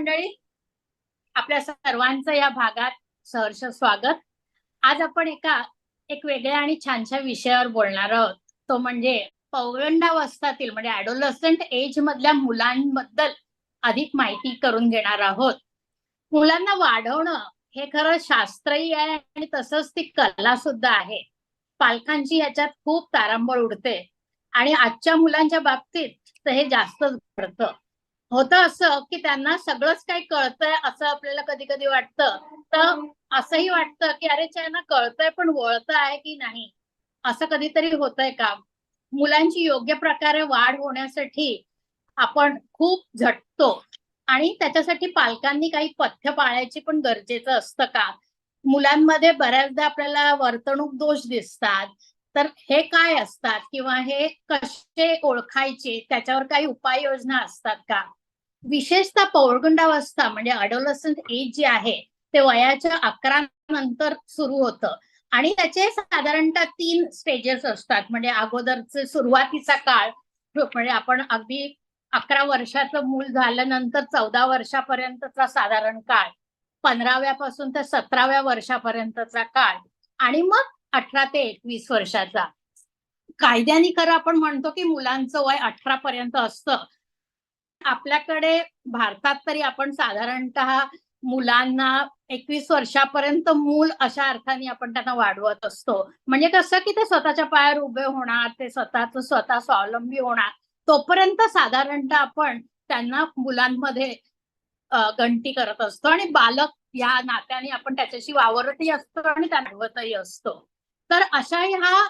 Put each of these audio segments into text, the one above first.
मंडळी, आपल्या सर्वांचं या भागात सहर्ष स्वागत. आज आपण एक वेगळ्या आणि छानशा विषयावर बोलणार आहोत. तो म्हणजे पौगंडावस्थातील म्हणजे ऍडोलसंट एज मधल्या मुलांबद्दल अधिक माहिती करून घेणार आहोत. मुलांना वाढवणं हे खरं शास्त्रही आहे आणि तसंच ती कला सुद्धा आहे. पालकांची ह्याच्यात खूप तारांबळ उडते आणि आजच्या मुलांच्या बाबतीत तर हे जास्तच घडतं. होतं असं की त्यांना सगळंच काही कळतंय असं आपल्याला कधी कधी वाटतं. तर असंही वाटतं की अरे त्यांना कळतंय पण वळतं आहे की नाही, असं कधीतरी होतंय का? मुलांची योग्य प्रकारे वाढ होण्यासाठी आपण खूप झटतो आणि त्याच्यासाठी पालकांनी काही पथ्य पाळायची पण गरजेचं असतं का? मुलांमध्ये बऱ्याचदा आपल्याला वर्तणूक दोष दिसतात. तर हे काय असतात किंवा हे कसे ओळखायचे, त्याच्यावर काही उपाययोजना असतात का? विशेषतः पौगंडावस्था म्हणजे अडोलसंट एज जे आहे ते वयाच्या 11 नंतर सुरू होतं आणि त्याचे साधारणतः 3 स्टेजेस असतात. म्हणजे अगोदरचे सुरुवातीचा काळ म्हणजे आपण अगदी 11 वर्षाचं मूल झाल्यानंतर 14 वर्षापर्यंतचा साधारण काळ, 15व्या पासून तर 17व्या वर्षापर्यंतचा काळ आणि मग 18 ते 21 वर्षाचा. कायद्याने खरं आपण म्हणतो की मुलांचं वय 18 पर्यंत असतं. आपल्याकडे भारतात तरी आपण साधारणतः मुलांना 21 वर्षापर्यंत मूल अशा अर्थाने आपण त्यांना वाढवत असतो. म्हणजे कसं की ते स्वतःच्या पायावर उभे होणार, ते स्वतः स्वावलंबी होणार, तोपर्यंत साधारणतः आपण त्यांना मुलांमध्ये गणती करत असतो आणि बालक या नात्याने आपण त्याच्याशी वावरतही असतो आणि त्यांना वाढवतही असतो. तर अशा ह्या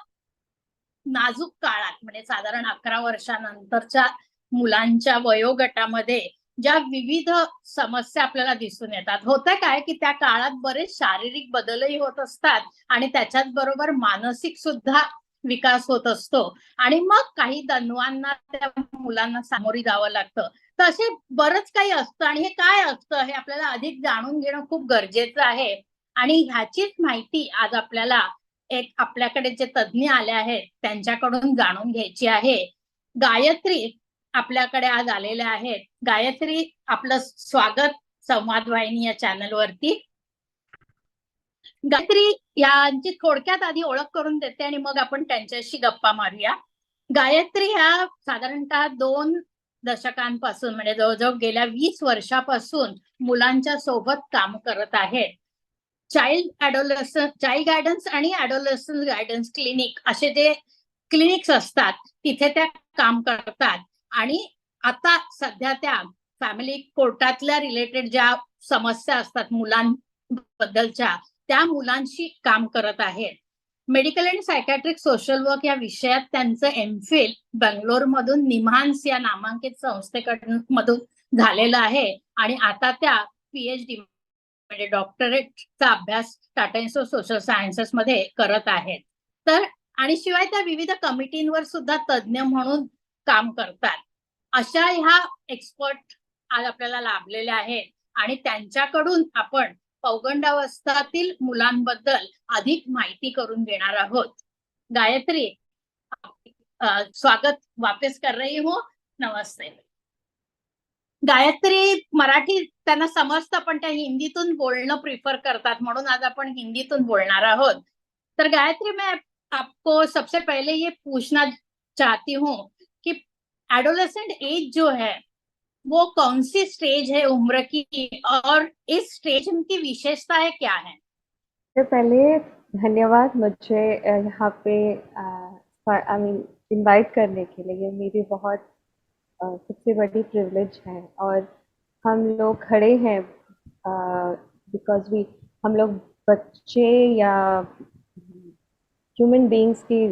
नाजूक काळात म्हणजे साधारण 11 वर्षानंतरच्या मुलांच्या वयोगटामध्ये ज्या विविध समस्या आपल्याला दिसून येतात. होतं काय की त्या काळात बरेच शारीरिक बदलही होत असतात आणि त्याच्याच बरोबर मानसिक सुद्धा विकास होत असतो आणि मग काही दणवांना त्या मुलांना सामोरी जावं लागतं. तर असे बरंच काही असतं आणि हे काय असतं हे आपल्याला अधिक जाणून घेणं खूप गरजेचं आहे आणि ह्याचीच माहिती आज आपल्याला आपल्याकडे जे तज्ञ आले आहेत त्यांच्याकडून जाणून घ्यायची आहे. गायत्री आपल्याकडे आज आलेल्या आहेत. गायत्री, आपलं स्वागत संवाद वाहिनी या चॅनल वरती. गायत्री यांची थोडक्यात आधी ओळख करून देते आणि मग आपण त्यांच्याशी गप्पा मारूया. गायत्री ह्या साधारणतः 2 दशकांपासून म्हणजे जवळजवळ गेल्या 20 वर्षापासून मुलांच्या सोबत काम करत आहेत. चाइल्ड गायडन्स आणि ऍडोलसन्स गायडन्स क्लिनिक असे जे क्लिनिक्स असतात तिथे त्या काम करतात आणि आता सध्या त्या फॅमिली कोर्टातल्या रिलेटेड ज्या समस्या असतात मुलांबद्दलच्या त्या मुलांशी काम करत आहेत. मेडिकल आणि सायकॅट्रिक सोशल वर्क या विषयात त्यांचं एमफिल बंगलोर मधून निम्हान्स या नामांकित संस्थेकडून झालेलं आहे आणि आता त्या पीएचडी म्हणजे डॉक्टरेटचा अभ्यास Tata institute of social sciences मध्ये करत आहेत. तर आणि शिवाय त्या विविध कमिटींवर सुद्धा तज्ज्ञ म्हणून काम करतात. अशा ह्या एक्सपर्ट आज आपल्याला लाभलेल्या आहेत आणि त्यांच्याकडून आपण पौगंडावस्थातील मुलांबद्दल अधिक माहिती करून घेणार आहोत. गायत्री, स्वागत वापस कर रही हूँ. नमस्ते. गायत्री मराठी त्यांना समजतं पण त्या हिंदीतून बोलणं प्रिफर करतात म्हणून आज आपण हिंदीतून बोलणार आहोत. तर गायत्री, मैं आपको सबसे पहले ये पूछना चाहती हूँ कि एडोलेसेंट एज जो है वो कौन सी स्टेज है उम्र की और इस स्टेज की विशेषताएं क्या है? तो पहले धन्यवाद मुझे यहाँ पे आई मीन इनवाइट करने के लिए। ये मेरी बहुत सबसे बड़ी प्रिविलेज है और हम लोग खड़े हैं बिकॉज वी हम लोग बच्चे या ह्यूमन बीइंग्स की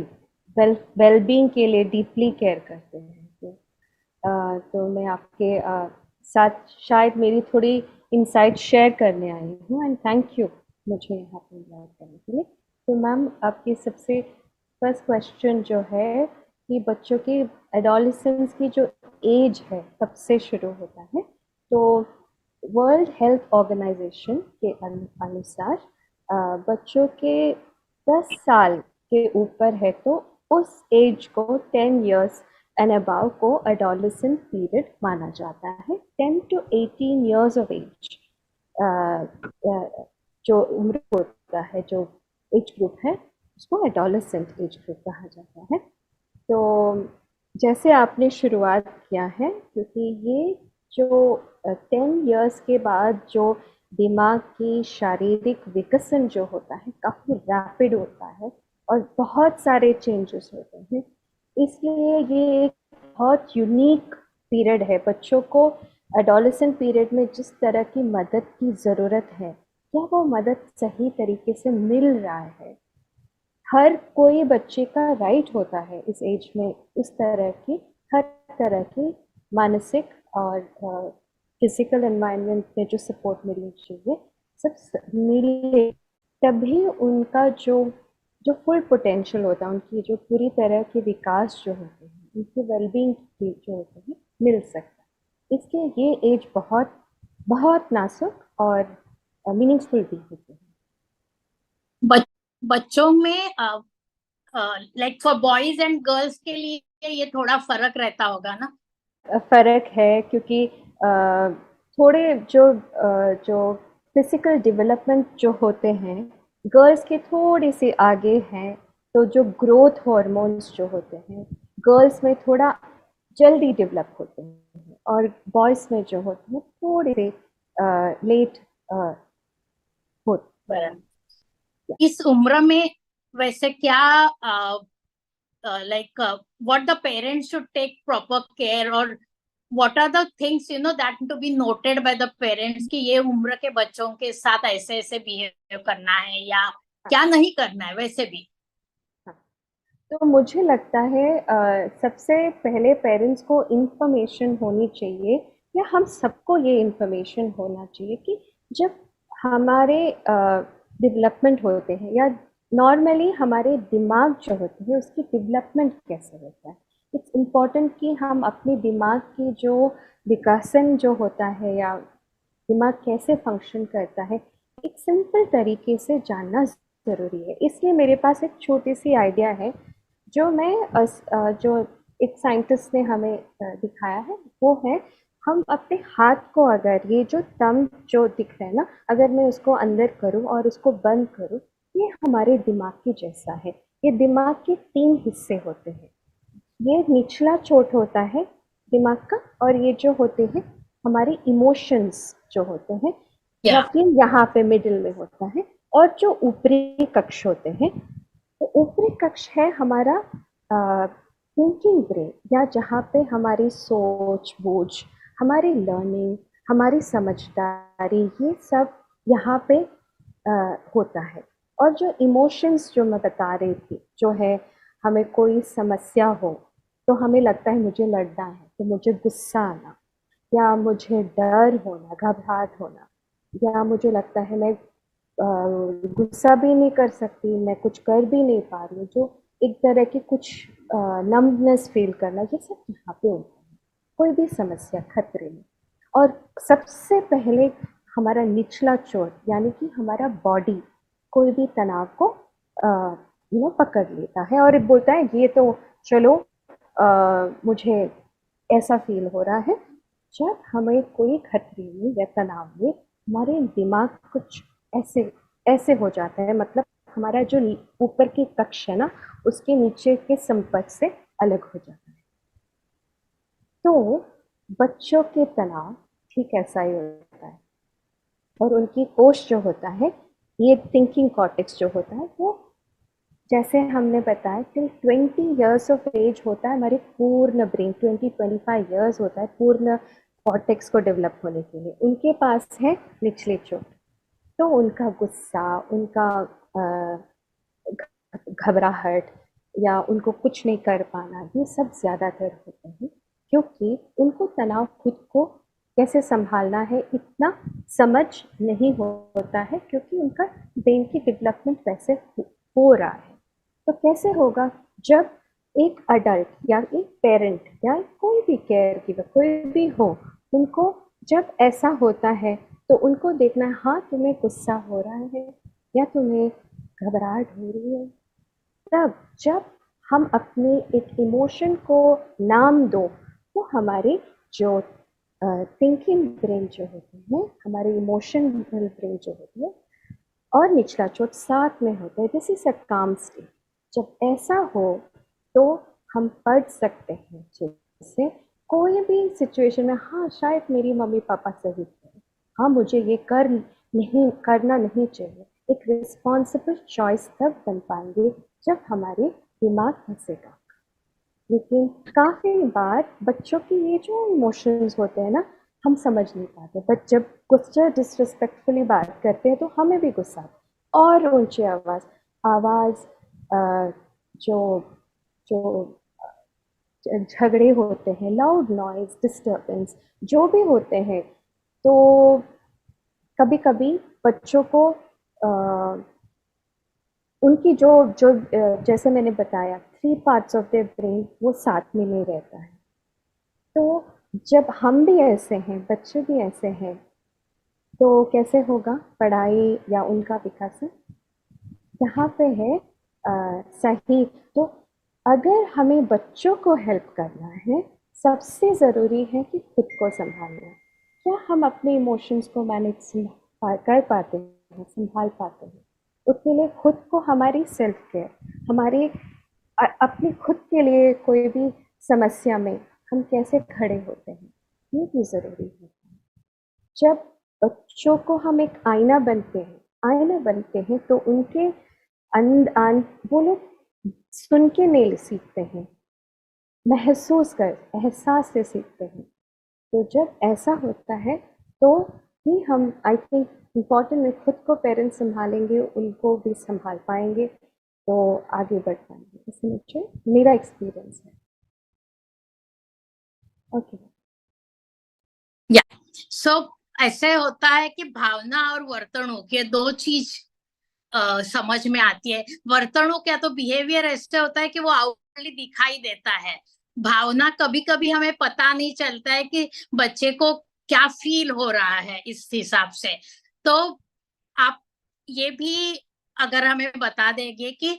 वेलबींग के लिए डीपली केयर करते हैं। तो मैं आपके साथ शायद मेरी थोड़ी इनसाइट शेयर करने आई हूँ एंड थैंक यू मुझे यहाँ पे इन्वाइट करने के लिए। तो मैम, आपकी सबसे फर्स्ट क्वेश्चन जो है कि बच्चों की एडोलेसेंस की जो एज है कब से शुरू होता है, तो वर्ल्ड हेल्थ ऑर्गेनाइजेशन के अनुसार बच्चों के 10 साल के ऊपर है तो उस एज को 10 years एंड अबाव को एडोलेसेंट पीरियड माना जाता है। 10 to 18 years of age जो उम्र होता है, जो एज ग्रुप है, उसको एडोलेसेंट एज ग्रुप कहा जाता है। तो जैसे आपने शुरुआत किया है, क्योंकि ये जो 10 years के बाद जो दिमाग की शारीरिक विकसन जो होता है काफ़ी रैपिड होता है और बहुत सारे चेंजेस होते हैं, इसलिए ये एक बहुत यूनिक पीरियड है। बच्चों को एडोलेसेंट पीरियड में जिस तरह की मदद की ज़रूरत है, क्या वो मदद सही तरीके से मिल रहा है? हर कोई बच्चे का राइट होता है इस एज में इस तरह की, हर तरह की मानसिक और फिजिकल एनवायरनमेंट में जो सपोर्ट मिलनी चाहिए सब मिले, तभी उनका जो जो फुल पोटेंशियल होता है, उनकी जो पूरी तरह के विकास जो होते हैं, उनकी वेलबींग जो होते हैं, मिल सकता है। इसलिए ये एज बहुत बहुत नाजुक और मीनिंगफुल भी होती है। बच्चों में like for boys and girls के लिए ये थोड़ा फर्क रहता होगा ना? फ़र्क है, क्योंकि थोड़े जो फिजिकल डेवलपमेंट जो होते हैं गर्ल्स के थोड़े से आगे हैं, तो जो ग्रोथ हार्मोन्स जो होते हैं गर्ल्स में थोड़ा जल्दी डेवलप होते हैं और बॉयज़ में जो होते हैं थोड़े से लेट होते हैं। इस उम्र में वैसे क्या like what the parents should take proper care, और what are the things that to be noted by the parents कि ये उम्र के बच्चों के साथ ऐसे ऐसे बिहेव करना है या क्या नहीं करना है वैसे भी? तो मुझे लगता है सबसे पहले पेरेंट्स को इन्फॉर्मेशन होनी चाहिए, या हम सबको ये इन्फॉर्मेशन होना चाहिए कि जब हमारे डेवलपमेंट होते हैं या नॉर्मली हमारे दिमाग जो होते हैं उसकी डेवलपमेंट कैसे होता है। इट्स इम्पॉर्टेंट कि हम अपने दिमाग की जो विकासन जो होता है या दिमाग कैसे फंक्शन करता है एक सिंपल तरीके से जानना ज़रूरी है। इसलिए मेरे पास एक छोटी सी आइडिया है जो जो एक साइंटिस्ट ने हमें दिखाया है, वो है हम अपने हाथ को, अगर ये जो थंब जो दिख रहा है ना, अगर मैं उसको अंदर करूं और उसको बंद करूं, ये हमारे दिमाग के जैसा है। ये दिमाग के 3 हिस्से होते हैं। ये निचला चोट होता है दिमाग का, और ये जो होते हैं हमारे इमोशंस जो होते हैं roughly यहाँ पे मिडिल में होता है, और जो ऊपरी कक्ष होते हैं, तो ऊपरी कक्ष है हमारा थिंकिंग ब्रेन, या जहाँ पे हमारी सोच बूझ, हमारी लर्निंग, हमारी समझदारी, ये सब यहाँ पे होता है। और जो इमोशंस जो मैं बता रही थी, जो है हमें कोई समस्या हो तो हमें लगता है मुझे लड़ना है, तो मुझे गुस्सा आना, या मुझे डर होना, घबराहट होना, या मुझे लगता है मैं गुस्सा भी नहीं कर सकती, मैं कुछ कर भी नहीं पा रही हूँ, जो एक तरह की कुछ नम्बनेस फील करना, ये सब यहाँ पे होता है कोई भी समस्या खतरे में। और सबसे पहले हमारा निचला चोट यानी कि हमारा बॉडी कोई भी तनाव को पकड़ लेता है और बोलता है ये तो चलो मुझे ऐसा फील हो रहा है। जब हमें कोई खतरे में या तनाव में हमारे दिमाग कुछ ऐसे ऐसे हो जाता है, मतलब हमारा जो ऊपर की कक्ष है ना उसके नीचे के संपर्क से अलग हो जाता है। तो बच्चों के तनाव ठीक ऐसा ही होता है, और उनकी कोश जो होता है, ये थिंकिंग कॉर्टेक्स जो होता है, वो जैसे हमने बताया कि 20 years ऑफ एज होता है हमारे पूर्ण ब्रेन, 20-25 years होता है पूर्ण कॉर्टेक्स को डेवलप होने के लिए। उनके पास है निचले चोट, तो उनका गुस्सा, उनका घबराहट, या उनको कुछ नहीं कर पाना, ये सब ज़्यादातर होते हैं क्योंकि उनको तनाव खुद को कैसे संभालना है इतना समझ नहीं होता है, क्योंकि उनका ब्रेन की डेवलपमेंट वैसे हो रहा है। तो कैसे होगा जब एक अडल्ट या एक पेरेंट या कोई भी केयर गिवर कोई भी हो, उनको जब ऐसा होता है तो उनको देखना है, हाँ तुम्हें गुस्सा हो रहा है या तुम्हें घबराहट हो रही है। तब जब हम अपने एक इमोशन को नाम दो, तो हमारे जो थिंकिंग ब्रेन जो होते हैं, हमारे इमोशनल ब्रेन जो होती है, और निचला चोट साथ में होता है। दिस इज अ काम स्टेट। जब ऐसा हो तो हम पढ़ सकते हैं जैसे कोई भी सिचुएशन में, हाँ शायद मेरी मम्मी पापा सही थे, हाँ मुझे ये करना नहीं चाहिए। एक रिस्पॉन्सिबल चॉइस तब बन पाएंगे जब हमारे दिमाग हंसेगा। लेकिन काफ़ी बार बच्चों की ये जो इमोशंस होते हैं ना, हम समझ नहीं पाते। बट जब गुस्सा डिसरिस्पेक्टफुली बात करते हैं तो हमें भी गुस्सा आता है। और ऊंची आवाज़ जो जो झगड़े होते हैं, लाउड नॉइज, डिस्टर्बेंस जो भी होते हैं, तो कभी कभी बच्चों को उनकी जो जो जैसे मैंने बताया 3 पार्ट्स ऑफ देयर ब्रेन वो साथ में नहीं रहता है। तो जब हम भी ऐसे हैं, बच्चे भी ऐसे हैं, तो कैसे होगा पढ़ाई या उनका विकास? यहाँ पे है सही। तो अगर हमें बच्चों को हेल्प करना है, सबसे ज़रूरी है कि खुद को संभालना। क्या हम अपने इमोशंस को मैनेज कर पाते हैं, संभाल पाते हैं? उसके लिए खुद को, हमारी सेल्फ केयर, हमारे अपने खुद के लिए कोई भी समस्या में हम कैसे खड़े होते हैं, ये भी ज़रूरी है। जब बच्चों को हम एक आईना बनते हैं तो उनके वो लोग सुन के नहीं सीखते हैं, महसूस कर, एहसास से सीखते हैं। तो जब ऐसा होता है तो ही हम, आई थिंक इम्पॉर्टेंट है, खुद को पेरेंट्स संभालेंगे, उनको भी संभाल पाएंगे, तो आगे बढ़ पाएंगे। इसमें मुझे मेरा एक्सपीरियंस है। ओके। या सो ऐसे होता है कि भावना और वर्तणूक ये दो चीज समझ में आती है। वर्तणूक या तो बिहेवियर ऐसे होता है कि वो आउटली दिखाई देता है। भावना कभी कभी हमें पता नहीं चलता है कि बच्चे को क्या फील हो रहा है इस हिसाब से। तो आप ये भी अगर हमें बता देंगे कि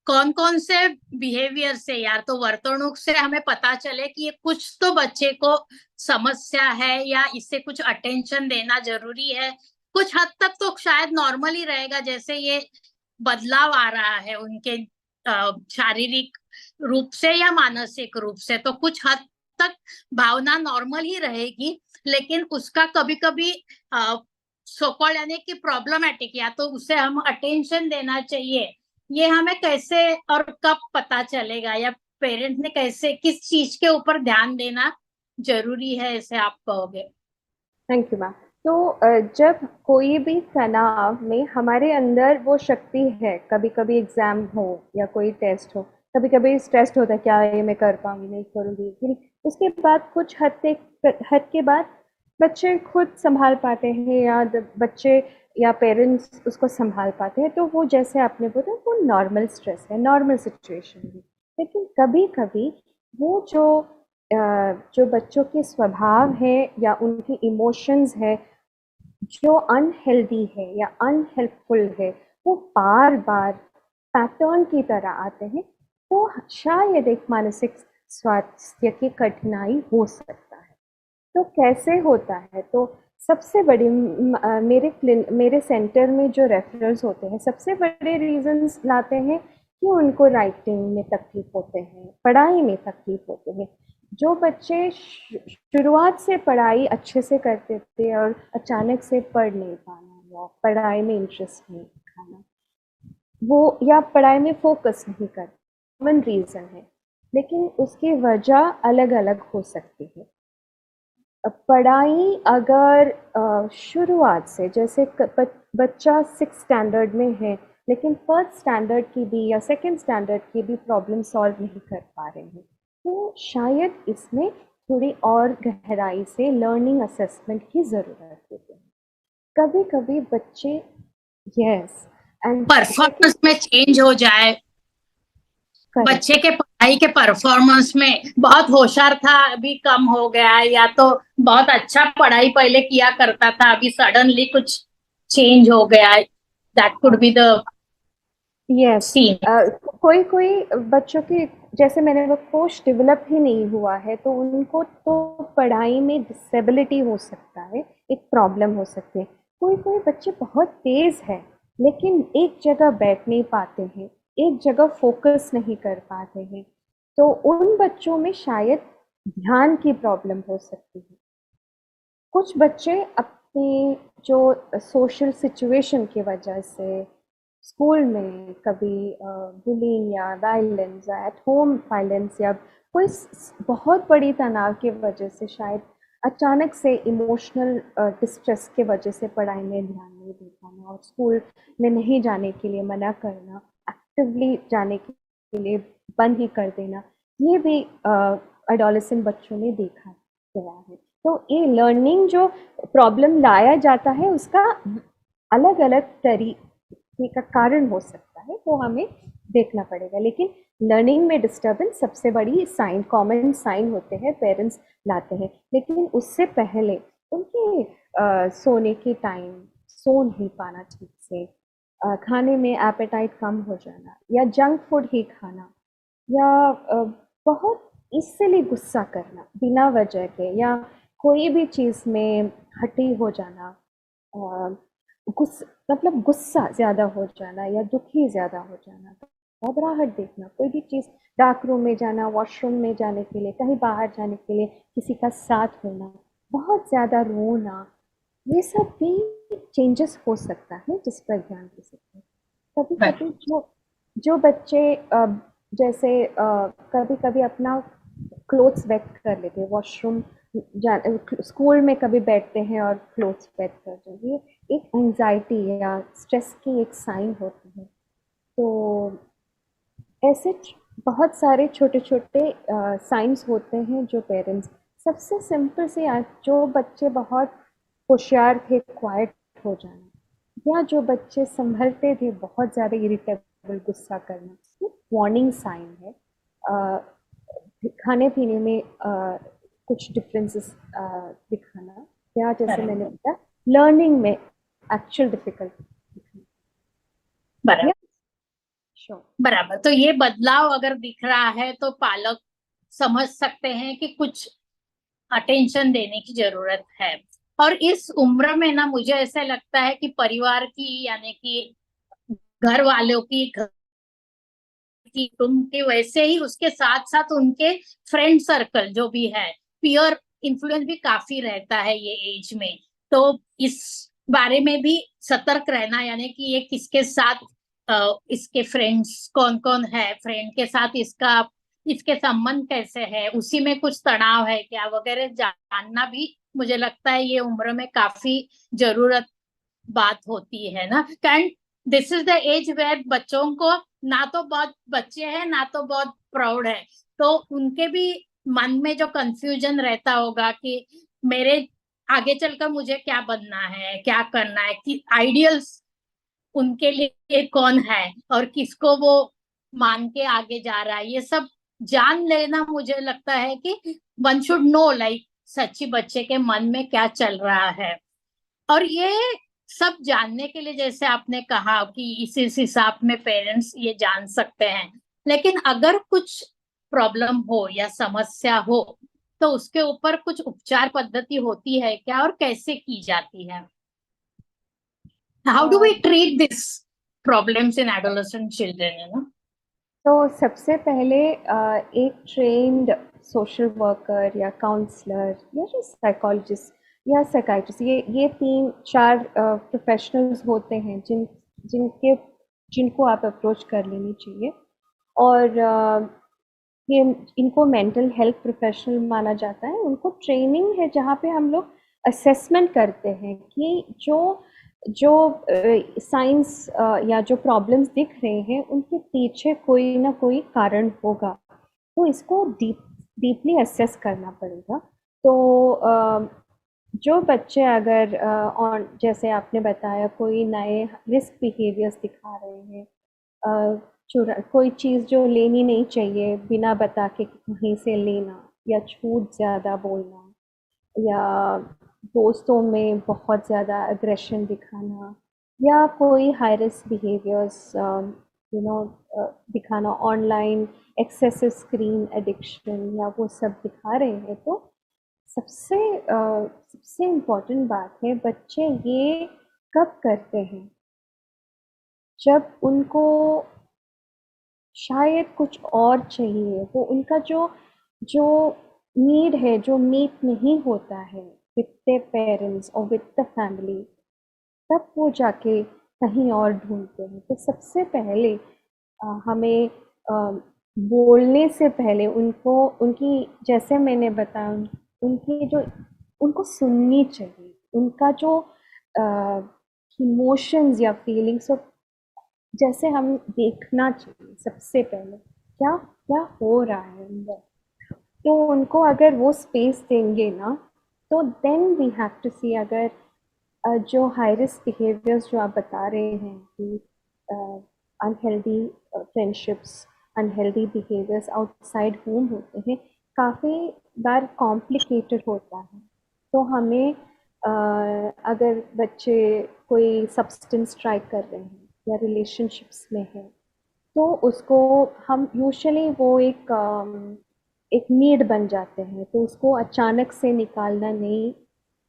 कौन कौन से बिहेवियर से, यार तो वर्तणूक से हमें पता चले कि ये कुछ तो बच्चे को समस्या है या इससे कुछ अटेंशन देना जरूरी है। कुछ हद तक तो शायद नॉर्मल ही रहेगा, जैसे ये बदलाव आ रहा है उनके शारीरिक रूप से या मानसिक रूप से, तो कुछ हद तक भावना नॉर्मल ही रहेगी। लेकिन उसका कभी कभी सोकॉल्ड यानी कि प्रॉब्लमेटिक, या तो उसे हम अटेंशन देना चाहिए, ये हमें कैसे और कब पता चलेगा, या पेरेंट्स ने कैसे किस चीज के ऊपर ध्यान देना जरूरी है, ऐसे आप कहोगे? Thank you ma'am. तो जब कोई भी तनाव में हमारे अंदर वो शक्ति है, कभी कभी एग्जाम हो या कोई टेस्ट हो, कभी कभी स्ट्रेस्ड होता है, क्या ये मैं कर पाऊंगी, नहीं करूंगी कि नहीं। उसके बाद कुछ हद के बाद बच्चे खुद संभाल पाते हैं, या बच्चे या पेरेंट्स उसको संभाल पाते हैं, तो वो जैसे आपने बोला वो नॉर्मल स्ट्रेस है, नॉर्मल सिचुएशन है। लेकिन कभी कभी वो जो बच्चों के स्वभाव है या उनकी इमोशंस है जो अनहेल्दी है या अनहेल्पफुल है, वो बार बार पैटर्न की तरह आते हैं, तो शायद एक मानसिक स्वास्थ्य की कठिनाई हो सकता है। तो कैसे होता है? तो सबसे बड़ी मेरे सेंटर में जो रेफरल्स होते हैं, सबसे बड़े रीजंस लाते हैं कि उनको राइटिंग में तकलीफ होते हैं, पढ़ाई में तकलीफ होते हैं। जो बच्चे शुरुआत से पढ़ाई अच्छे से करते थे और अचानक से पढ़ नहीं पाना या पढ़ाई में इंटरेस्ट नहीं दिखाना, वो या पढ़ाई में फोकस नहीं कर, कॉमन रीज़न है। लेकिन उसकी वजह अलग अलग हो सकती है। पढ़ाई अगर शुरुआत से, जैसे बच्चा 6 स्टैंडर्ड में है लेकिन 1st स्टैंडर्ड की भी या 2nd स्टैंडर्ड की भी प्रॉब्लम सॉल्व नहीं कर पा रहे हैं, तो शायद इसमें थोड़ी और गहराई से लर्निंग असेसमेंट की ज़रूरत होती है। कभी कभी बच्चे यस एंड परफॉर्मेंस में चेंज हो जाए, बच्चे के पढ़ाई के परफॉर्मेंस में बहुत होशियार था अभी कम हो गया, या तो बहुत अच्छा पढ़ाई पहले किया करता था अभी सडनली कुछ चेंज हो गया, that could be the yes scene. कोई कोई बच्चों की, जैसे मैंने वो कोश डेवलप ही नहीं हुआ है तो उनको तो पढ़ाई में डिसेबिलिटी हो सकता है, एक प्रॉब्लम हो सकती है। कोई कोई बच्चे बहुत तेज है लेकिन एक जगह बैठ नहीं पाते हैं, एक जगह फोकस नहीं कर पाते हैं, तो उन बच्चों में शायद ध्यान की प्रॉब्लम हो सकती है। कुछ बच्चे अपने जो सोशल सिचुएशन की वजह से स्कूल में कभी बुलिंग या वायलेंस या एट होम वायलेंस या कोई बहुत बड़ी तनाव की वजह से शायद अचानक से इमोशनल डिस्ट्रेस के वजह से पढ़ाई में ध्यान नहीं दे पाना और स्कूल में नहीं जाने के लिए मना करना, एक्टिवली जाने के लिए बंद ही कर देना, ये भी एडोलेसेंट बच्चों में देखा गया है। तो ये लर्निंग जो प्रॉब्लम लाया जाता है उसका अलग अलग तरीके का कारण हो सकता है, वो हमें देखना पड़ेगा। लेकिन लर्निंग में डिस्टर्बेंस सबसे बड़ी साइन, कॉमन साइन होते हैं, पेरेंट्स लाते हैं। लेकिन उससे पहले उनके सोने के टाइम सो नहीं पाना ठीक से, खाने में एपेटाइट कम हो जाना या जंक फूड ही खाना या बहुत इसीलिए गुस्सा करना बिना वजह के या कोई भी चीज़ में हटी हो जाना, अ, मतलब गुस्सा ज़्यादा हो जाना या दुखी ज़्यादा हो जाना, घबराहट देखना, कोई भी चीज़, डार्क रूम में जाना, वॉशरूम में जाने के लिए, कहीं बाहर जाने के लिए किसी का साथ होना, बहुत ज़्यादा रोना, ये सब भी चेंजेस हो सकता है जिस पर ध्यान दे सकते हैं। कभी Right. कभी जो जो बच्चे जैसे कभी कभी अपना क्लोथ्स वेट कर लेते हैं, वॉशरूम स्कूल में कभी बैठते हैं और क्लोथ्स वेट कर देते हैं, ये एक एंजाइटी या स्ट्रेस की एक साइन होती है। तो ऐसे बहुत सारे छोटे छोटे साइंस होते हैं जो पेरेंट्स, सबसे सिंपल से आज जो बच्चे बहुत होशियार थे क्वाइट हो जाना या जो बच्चे संभलते थे बहुत ज़्यादा इरिटेबल गुस्सा करना, ये वार्निंग साइन है। खाने पीने में कुछ डिफरेंसेस दिखाना या जैसे मैंने बराबर बताया लर्निंग में एक्चुअल डिफिकल्टी दिखाना। बराबर श्योर। बराबर। तो ये बदलाव अगर दिख रहा है तो पालक समझ सकते हैं कि कुछ अटेंशन देने की जरूरत है। और इस उम्र में ना मुझे ऐसा लगता है कि परिवार की यानी कि घर वालों की तुम के वैसे ही उसके साथ साथ उनके फ्रेंड सर्कल जो भी है, पीयर इन्फ्लुएंस भी काफी रहता है ये एज में। तो इस बारे में भी सतर्क रहना, यानी कि ये किसके साथ इसके फ्रेंड्स कौन कौन है, फ्रेंड के साथ इसका इसके संबंध कैसे है, उसी में कुछ तनाव है क्या वगैरह जानना भी मुझे लगता है ये उम्र में काफी जरूरत बात होती है ना। And this is the age where बच्चों को ना तो बहुत बच्चे हैं ना तो बहुत प्राउड है, तो उनके भी मन में जो कंफ्यूजन रहता होगा कि मेरे आगे चलकर मुझे क्या बनना है, क्या करना है, कि आइडियल्स उनके लिए कौन है और किसको वो मान के आगे जा रहा है, ये सब जान लेना मुझे लगता है कि वन शुड नो लाइक सच्ची बच्चे के मन में क्या चल रहा है। और ये सब जानने के लिए जैसे आपने कहा कि इस हिसाब में पेरेंट्स ये जान सकते हैं, लेकिन अगर कुछ प्रॉब्लम हो या समस्या हो तो उसके ऊपर कुछ उपचार पद्धति होती है क्या और कैसे की जाती है? How do we treat this problems in adolescent children, है ना? तो सबसे पहले एक ट्रेन्ड सोशल वर्कर या काउंसलर या जो साइकोलॉजिस्ट या साइकाइट्रिस्ट, ये तीन चार प्रोफेशनल्स होते हैं जिनके जिनको आप अप्रोच कर लेनी चाहिए। और ये इनको मेंटल हेल्थ प्रोफेशनल माना जाता है। उनको ट्रेनिंग है जहाँ पे हम लोग असेसमेंट करते हैं कि जो जो साइंस या जो प्रॉब्लम्स दिख रहे हैं उनके पीछे कोई ना कोई कारण होगा, तो इसको डीपली असेस करना पड़ेगा। तो जो बच्चे अगर ऑन जैसे आपने बताया कोई नए रिस्क बिहेवियर्स दिखा रहे हैं, चुरा कोई चीज़ जो लेनी नहीं चाहिए बिना बता के कहीं से लेना या झूठ ज़्यादा बोलना या दोस्तों में बहुत ज़्यादा एग्रेशन दिखाना या कोई हाई रिस्क बिहेवियर्स दिखाना, ऑनलाइन एक्सेसिव स्क्रीन एडिक्शन या वो सब दिखा रहे हैं, तो सबसे इम्पोर्टेंट बात है, बच्चे ये कब करते हैं? जब उनको शायद कुछ और चाहिए, वो उनका जो जो नीड है, जो मीट नहीं होता है विद द पेरेंट्स और विद द फैमिली, तब वो जाके कहीं और ढूंढते हैं। तो सबसे पहले हमें बोलने से पहले उनको, उनकी, जैसे मैंने बताया, उनकी जो, उनको सुननी चाहिए, उनका जो इमोशंस या फीलिंग्स, जैसे हम देखना चाहिए सबसे पहले क्या क्या हो रहा है अंदर। तो उनको अगर वो स्पेस देंगे ना, तो देन वी हैव टू सी, अगर जो हाई रिस्क बिहेवियर्स जो आप बता रहे हैं कि unhealthy friendships, unhealthy behaviours outside home होते हैं, काफ़ी बार कॉम्प्लिकेटेड होता है। तो हमें अगर बच्चे कोई सब्सटेंस ट्राई कर रहे हैं या रिलेशनशिप्स में है, तो उसको हम यूजुअली वो एक नीड बन जाते हैं, तो उसको अचानक से निकालना नहीं,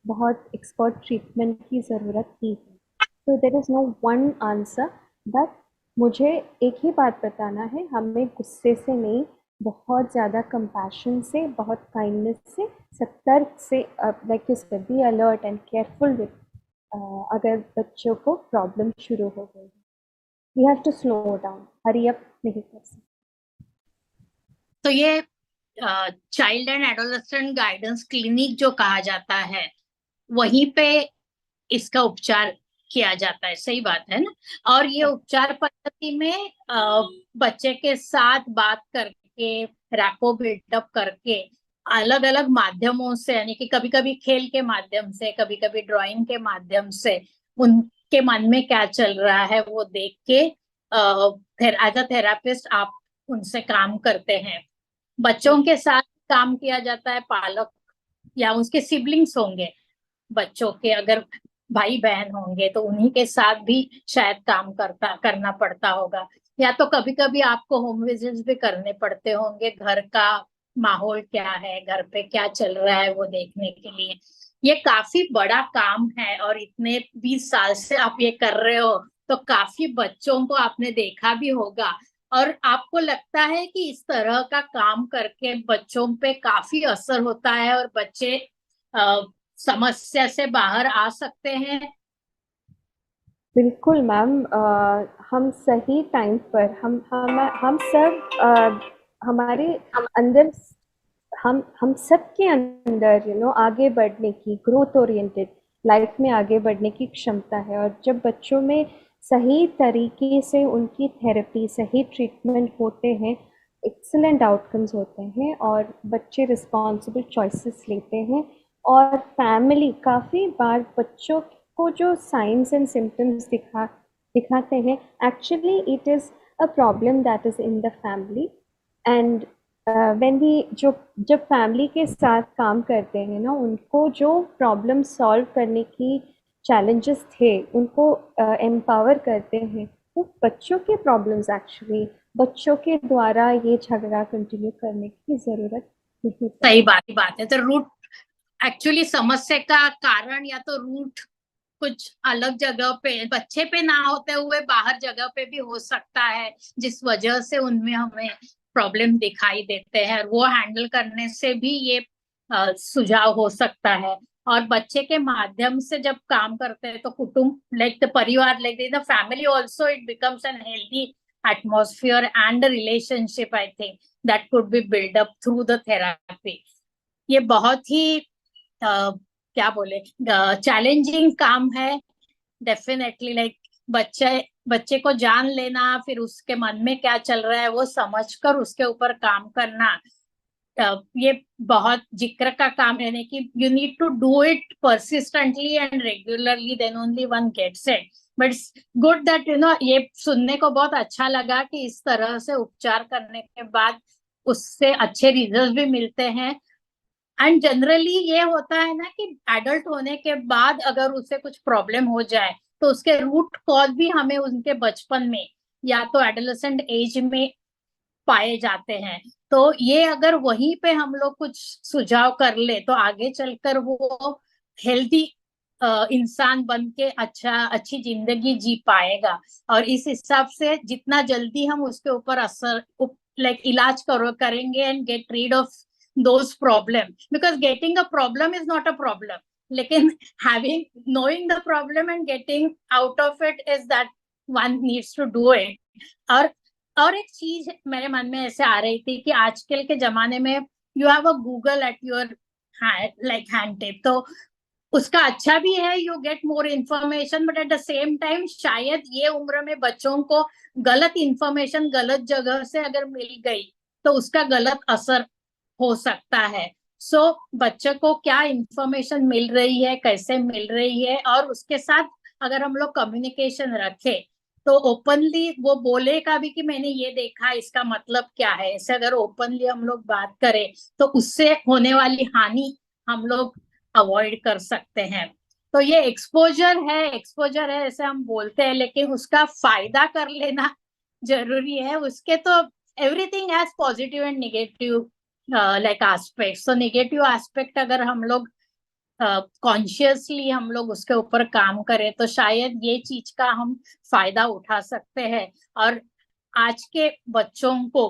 बहुत एक्सपर्ट ट्रीटमेंट की ज़रूरत ही है। तो there is no one answer, but मुझे एक ही बात बताना है, हमें गुस्से से नहीं, बहुत ज़्यादा कंपैशन से, बहुत काइंडनेस से, सतर्क से, like you said, be alert and careful with, अगर बच्चों को प्रॉब्लम शुरू हो गई है, we have to slow down, hurry up नहीं कर सकते। तो ये child and adolescent guidance clinic जो कहा जाता है, वहीं पे इसका उपचार किया जाता है, सही बात है ना? और ये उपचार पद्धति में बच्चे के साथ बात करके, रैपो बिल्डअप करके, अलग अलग माध्यमों से, यानी कि कभी कभी खेल के माध्यम से, कभी कभी ड्राइंग के माध्यम से, उनके मन में क्या चल रहा है वो देख के एज अ थेरापिस्ट आप उनसे काम करते हैं। बच्चों के साथ काम किया जाता है, पालक या उसके सिबलिंग्स होंगे, बच्चों के अगर भाई बहन होंगे तो उन्हीं के साथ भी शायद काम करना पड़ता होगा, या तो कभी कभी आपको होम विजिट्स भी करने पड़ते होंगे, घर का माहौल क्या है, घर पे क्या चल रहा है वो देखने के लिए। ये काफी बड़ा काम है, और इतने 20 साल से आप ये कर रहे हो, तो काफी बच्चों को आपने देखा भी होगा। और आपको लगता है कि इस तरह का काम करके बच्चों पे काफी असर होता है और बच्चे समस्या से बाहर आ सकते हैं? बिल्कुल मैम, हम सही टाइम पर, हम सब, हमारे अंदर, हम सबके अंदर आगे बढ़ने की, ग्रोथ ओरिएंटेड लाइफ में आगे बढ़ने की क्षमता है। और जब बच्चों में सही तरीके से उनकी थेरेपी, सही ट्रीटमेंट होते हैं, एक्सीलेंट आउटकम्स होते हैं, और बच्चे रिस्पॉन्सिबल चॉइसेस लेते हैं। और फैमिली काफ़ी बार बच्चों को जो साइंस एंड सिम्टम्स दिखाते हैं, actually it is a problem that is in the family. And when we जब फैमिली के साथ काम करते हैं ना, उनको जो प्रॉब्लम सॉल्व करने की चैलेंजेस थे, उनको एम्पावर करते हैं, तो बच्चों के प्रॉब्लम्स, एक्चुअली बच्चों के द्वारा ये झगड़ा कंटिन्यू करने की ज़रूरत नहीं पड़ती। सही बात है। तो रूट, एक्चुअली समस्या का कारण या तो रूट कुछ अलग जगह पे, बच्चे पे ना होते हुए बाहर जगह पे भी हो सकता है, जिस वजह से उनमें हमें प्रॉब्लम दिखाई देते हैं, वो हैंडल करने से भी ये सुझाव हो सकता है। और बच्चे के माध्यम से जब काम करते हैं तो कुटुंब, लाइक द परिवार, like the family also, it becomes N healthy atmosphere and a relationship, I think, that could be built up through the therapy. ये बहुत ही क्या बोले, चैलेंजिंग काम है डेफिनेटली। लाइक बच्चे को जान लेना, फिर उसके मन में क्या चल रहा है वो समझकर उसके ऊपर काम करना, ये बहुत जिक्र का काम है, यानी कि you need to do it persistently and regularly, then only one gets it. But good that ये सुनने को बहुत अच्छा लगा कि इस तरह से उपचार करने के बाद उससे अच्छे रिजल्ट भी मिलते हैं। एंड जनरली ये होता है ना कि एडल्ट होने के बाद अगर उसे कुछ प्रॉब्लम हो जाए, तो उसके रूट कॉज भी हमें उनके बचपन में या तो एडोलेसेंट एज में पाए जाते हैं। तो ये अगर वहीं पे हम लोग कुछ सुझाव कर ले तो आगे चलकर वो हेल्दी इंसान बन के अच्छी जिंदगी जी पाएगा। और इस हिसाब से जितना जल्दी हम उसके ऊपर असर लाइक इलाज करेंगे and get rid of those problem, because getting a problem is not a problem, लेकिन having knowing the problem and getting out of it is that one needs to do it. और और एक चीज मेरे मन में ऐसे आ रही थी कि आजकल के जमाने में you have a Google at your like hand tip, तो उसका अच्छा भी है, you get more information, but at the same time शायद ये उम्र में बच्चों को गलत इन्फॉर्मेशन गलत जगह से अगर मिल गई तो उसका गलत असर हो सकता है। सो बच्चे को क्या इन्फॉर्मेशन मिल रही है, कैसे मिल रही है, और उसके साथ अगर हम लोग कम्युनिकेशन रखें तो ओपनली वो बोलेगा भी कि मैंने ये देखा, इसका मतलब क्या है। ऐसे अगर ओपनली हम लोग बात करें तो उससे होने वाली हानि हम लोग अवॉइड कर सकते हैं। तो ये एक्सपोजर है ऐसे हम बोलते हैं, लेकिन उसका फायदा कर लेना जरूरी है। उसके तो everything has positive and negative like aspect. तो निगेटिव एस्पेक्ट अगर हम लोग कॉन्शियसली हम लोग उसके ऊपर काम करें तो शायद ये चीज का हम फायदा उठा सकते हैं और आज के बच्चों को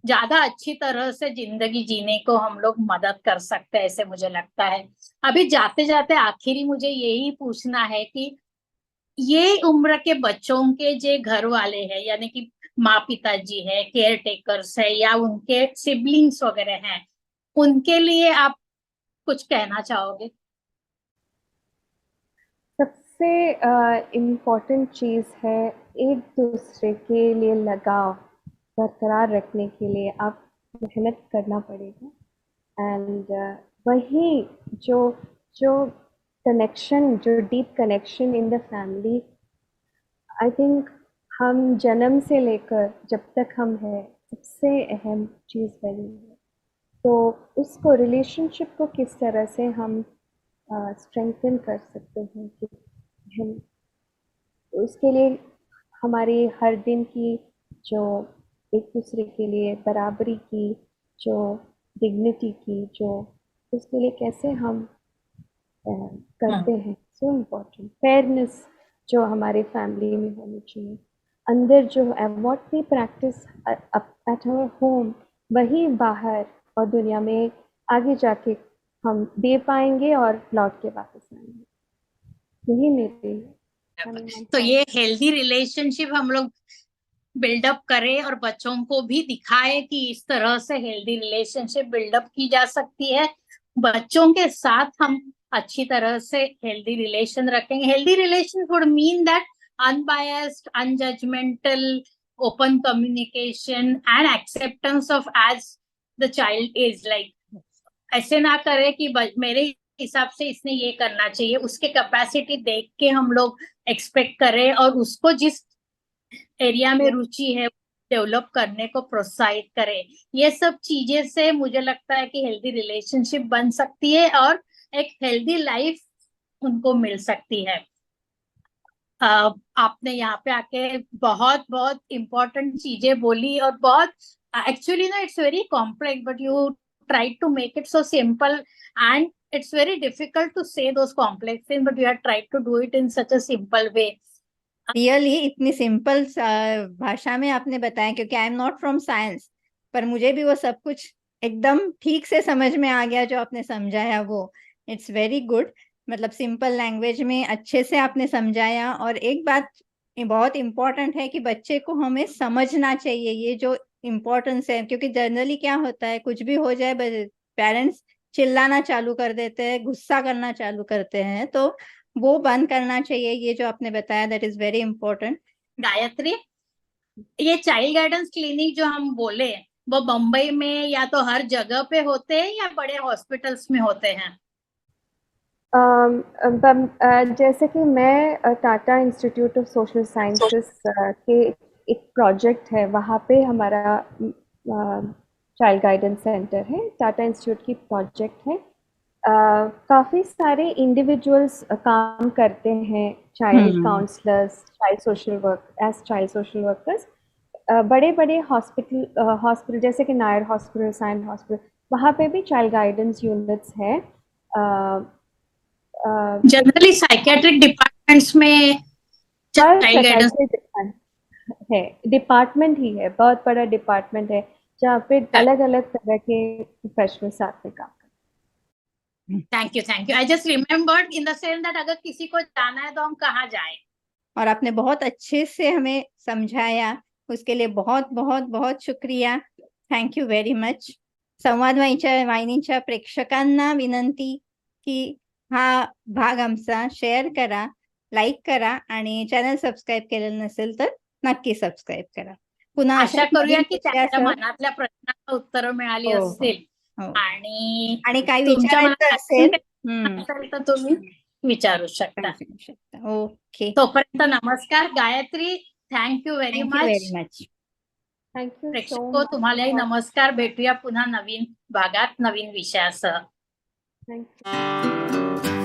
ज्यादा अच्छी तरह से जिंदगी जीने को हम लोग मदद कर सकते हैं, ऐसे मुझे लगता है। अभी जाते जाते आखिरी मुझे यही पूछना है कि ये उम्र के बच्चों के जो घर वाले हैं, यानी कि माँ पिताजी है, केयर टेकर्स है, या उनके सिबलिंग्स वगैरह हैं, उनके लिए आप कुछ कहना चाहोगे? सबसे इम्पोर्टेंट चीज़ है एक दूसरे के लिए लगाव बरकरार रखने के लिए आप मेहनत करना पड़ेगा। एंड वही जो जो कनेक्शन, जो deep connection in the family, I think हम जन्म से लेकर जब तक हम हैं सबसे अहम चीज़ वही है। तो उसको, रिलेशनशिप को किस तरह से हम स्ट्रेंथन कर सकते हैं कि हम उसके लिए हमारी हर दिन की जो एक दूसरे के लिए बराबरी की, जो डिग्निटी की, जो उसके लिए कैसे हम करते हैं, सो इम्पोर्टेंट। फेयरनेस जो हमारे फैमिली में होनी चाहिए, अंदर जो what we practise at our home, वही बाहर और दुनिया में आगे जाके हम दे पाएंगे और लौट के वापस आएंगे। यही मेरे तो ये हेल्दी रिलेशनशिप हम लोग बिल्डअप करें और बच्चों को भी दिखाए कि इस तरह से हेल्दी रिलेशनशिप बिल्डअप की जा सकती है। बच्चों के साथ हम अच्छी तरह से हेल्दी रिलेशन रखेंगे। Healthy relation would mean that unbiased, unjudgmental, open communication and acceptance of as the child is, like ऐसे ना करे कि मेरे हिसाब से इसने ये करना चाहिए, उसके कैपेसिटी देख के हम लोग एक्सपेक्ट करें और उसको जिस एरिया में रुचि है डेवलप करने को प्रोत्साहित करें। ये सब चीजें से मुझे लगता है कि हेल्दी रिलेशनशिप बन सकती है और एक हेल्दी लाइफ उनको मिल सकती है। आपने यहाँ पे आके बहुत बहुत इम्पोर्टेंट चीजें बोली और बहुत एक्चुअली ना it's very complex but you try to make it so simple and it's very difficult to say those complex thing but you are try to do it in such a simple way. Really इतनी सिंपल भाषा में आपने बताया, क्योंकि I am not from science, पर मुझे भी वो सब कुछ एकदम ठीक से समझ में आ गया जो आपने समझाया वो। इट्स वेरी गुड, मतलब सिंपल लैंग्वेज में अच्छे से आपने समझाया। और एक बात बहुत इम्पोर्टेंट है कि बच्चे को हमें समझना चाहिए, ये जो इम्पोर्टेंस है, क्योंकि जनरली क्या होता है, कुछ भी हो जाए पेरेंट्स चिल्लाना चालू कर देते हैं, गुस्सा करना चालू करते हैं, तो वो बंद करना चाहिए। ये जो आपने बताया that is very important. Gayatri, ये चाइल्ड गाइडेंस क्लिनिक जो हम बोले वो बम्बई में या तो हर जगह पे होते हैं या बड़े हॉस्पिटल्स में होते हैं? जैसे कि मैं Tata institute of social sciences के एक प्रोजेक्ट है, वहाँ पे हमारा चाइल्ड गाइडेंस सेंटर है, टाटा इंस्टीट्यूट की प्रोजेक्ट है। काफी सारे इंडिविजुअल्स काम करते हैं, चाइल्ड हम्म काउंसलर्स, चाइल्ड सोशल वर्कर्स। बड़े बड़े हॉस्पिटल जैसे कि नायर हॉस्पिटल, साइन हॉस्पिटल, वहाँ पे भी चाइल्ड गाइडेंस यूनिट्स हैं। जनरली साइकेट्रिक डिपार्टमेंट्स में हर चाइल्ड गाइडेंस साइकेट्रिक है, डिपार्टमेंट ही है, बहुत बड़ा डिपार्टमेंट है जहाँ पे अलग अलग तरह के प्रोफेशनल साथ में काम करते thank you I just remembered in the sense that अगर किसी को जाना है तो हम कहाँ जाएं। और आपने बहुत अच्छे से हमें समझाया, उसके लिए बहुत बहुत बहुत शुक्रिया. Thank you very much. संवाद वाहिनीच्या प्रेक्षकांना विनंती की हा भाग आमचा शेअर करा, लाईक करा आणि चॅनल सबस्क्राईब केलेलं नसेल तर नक्की सबस्क्राईब करा. पुन्हा आशा अशाच करूया नवीन की त्याच्या विषयासह. मनातल्या प्रश्नांना उत्तरं मिळाली हो, हो, असतील हो. आणि आणि काही तुमच्या मनात विचारायचं आणखीन असेल काही असेल तर तुम्ही विचारू शकता. विचारू शकता. ओके. तोपर्यंत नमस्कार. Gayatri, thank you very thank you much. Very much. Thank you so प्रेक्षको, मच। तुम्हालाही नमस्कार. भेटूया पुन्हा नवीन भागात नवीन विषयासह. Thank you.